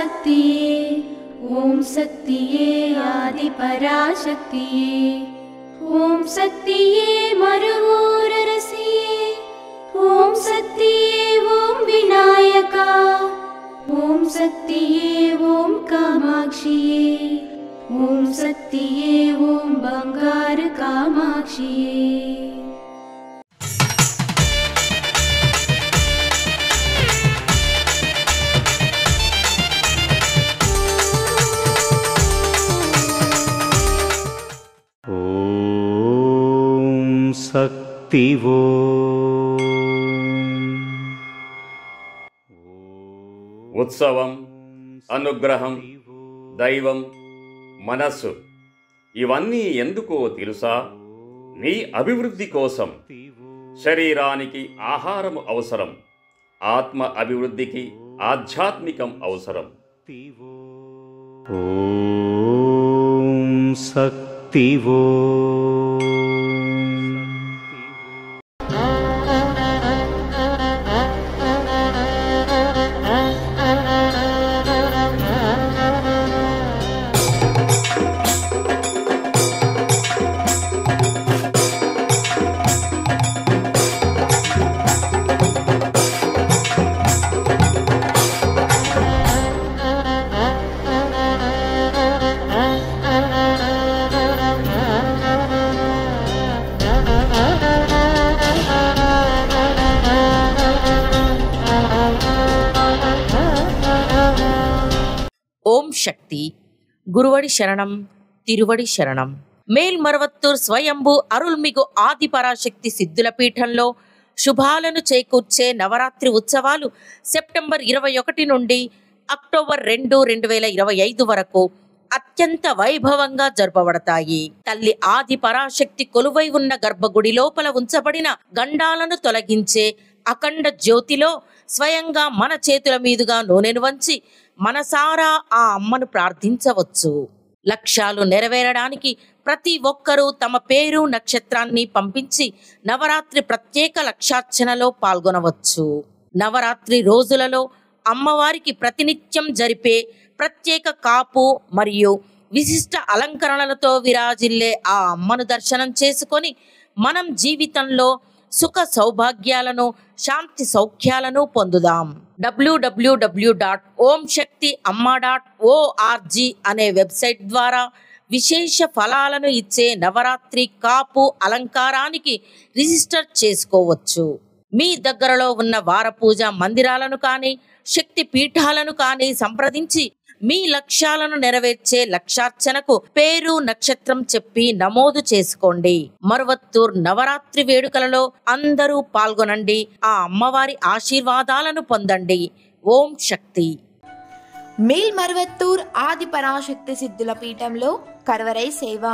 पराशक्तिये ॐ शक्तिये आदि पराशक्तिये ॐ शक्तिये मरुवोररसिये ॐ शक्तिये ॐ विनायका ॐ शक्तिये ॐ कामाक्षिये ॐ शक्तिये ॐ बंगार कामाक्षिये। शक्तिवो ఉత్సవం, అనుగ్రహం, దైవం, మనస్సు ఇవన్నీ ఎందుకో తెలుసా? నీ అభివృద్ధి కోసం. శరీరానికి ఆహారం అవసరం, ఆత్మ అభివృద్ధికి ఆధ్యాత్మికం అవసరం. ఓం శక్తివో ఓం శక్తి. గురువడి శరణం, తిరువడి శరణం. మేల్మరవత్తూర్ స్వయంభూ అరుల్మిగు ఆది పరాశక్తి సిద్ధుల పీఠంలో శుభాలను చేకూర్చే నవరాత్రి ఉత్సవాలు సెప్టెంబర్ 21 నుండి అక్టోబర్ 2, 2025 వరకు అత్యంత వైభవంగా జరపబడతాయి. తల్లి ఆది పరాశక్తి కొలువై ఉన్న గర్భగుడి లోపల ఉంచబడిన గండాలను తొలగించే అఖండ జ్యోతిలో స్వయంగా మన చేతుల మీదుగా నూనెను వంచి మనసారా ఆ అమ్మను ప్రార్థించవచ్చు. లక్ష్యాలు నెరవేరడానికి ప్రతి ఒక్కరూ తమ పేరు, నక్షత్రాన్ని పంపించి నవరాత్రి ప్రత్యేక లక్షార్చనలో పాల్గొనవచ్చు. నవరాత్రి రోజులలో అమ్మవారికి ప్రతినిత్యం జరిపే ప్రత్యేక కాపు మరియు విశిష్ట అలంకరణలతో విరాజిల్లే ఆ అమ్మను దర్శనం చేసుకొని మనం జీవితంలో సుఖ సౌభాగ్యాలను, శాంతి సౌఖ్యాలను పొందుదాం. www.omshaktiamma.org అనే వెబ్సైట్ ద్వారా విశేష ఫలాలను ఇచ్చే నవరాత్రి కాపు అలంకారానికి రిజిస్టర్ చేసుకోవచ్చు. మీ దగ్గరలో ఉన్న వారపూజ మందిరాలను కానీ, శక్తి పీఠాలను కానీ సంప్రదించి మీ లక్ష్యాలను నెరవేర్చే లక్షార్చనకు పేరు, నక్షత్రం చెప్పి నమోదు చేసుకోండి. మరువత్తూర్ నవరాత్రి వేడుకలలో అందరూ పాల్గొనండి. ఆ అమ్మవారి ఆశీర్వాదాలను పొందండి. ఓం శక్తి. మేల్మరవత్తూర్ ఆది పరాశక్తి సిద్ధుల పీఠంలో కరవరై సేవ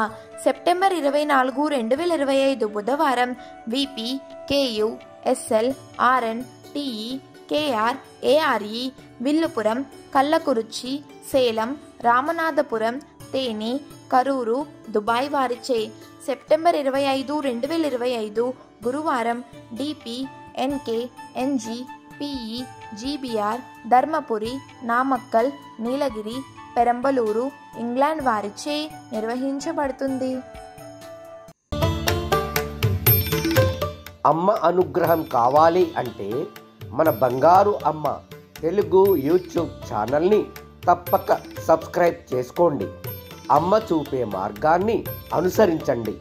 సెప్టెంబర్ 24, 2025 బుధవారం VP KU SL RN TE KR ARE Villupuram, Kallakurichi, Salem, Ramanathapuram, Theni, Karur, Dubai వారిచే సెప్టెంబర్ 25, 2025 గురువారం DP NK NG PE GBR Dharmapuri, Namakkal, Nilgiri, Perambalur, England వారిచే నిర్వహించబడుతుంది. అమ్మ అనుగ్రహం కావాలి అంటే మన బంగారు అమ్మ తెలుగు యూట్యూబ్ ఛానల్ని తప్పక సబ్స్క్రైబ్ చేసుకోండి. అమ్మ చూపే మార్గాన్ని అనుసరించండి.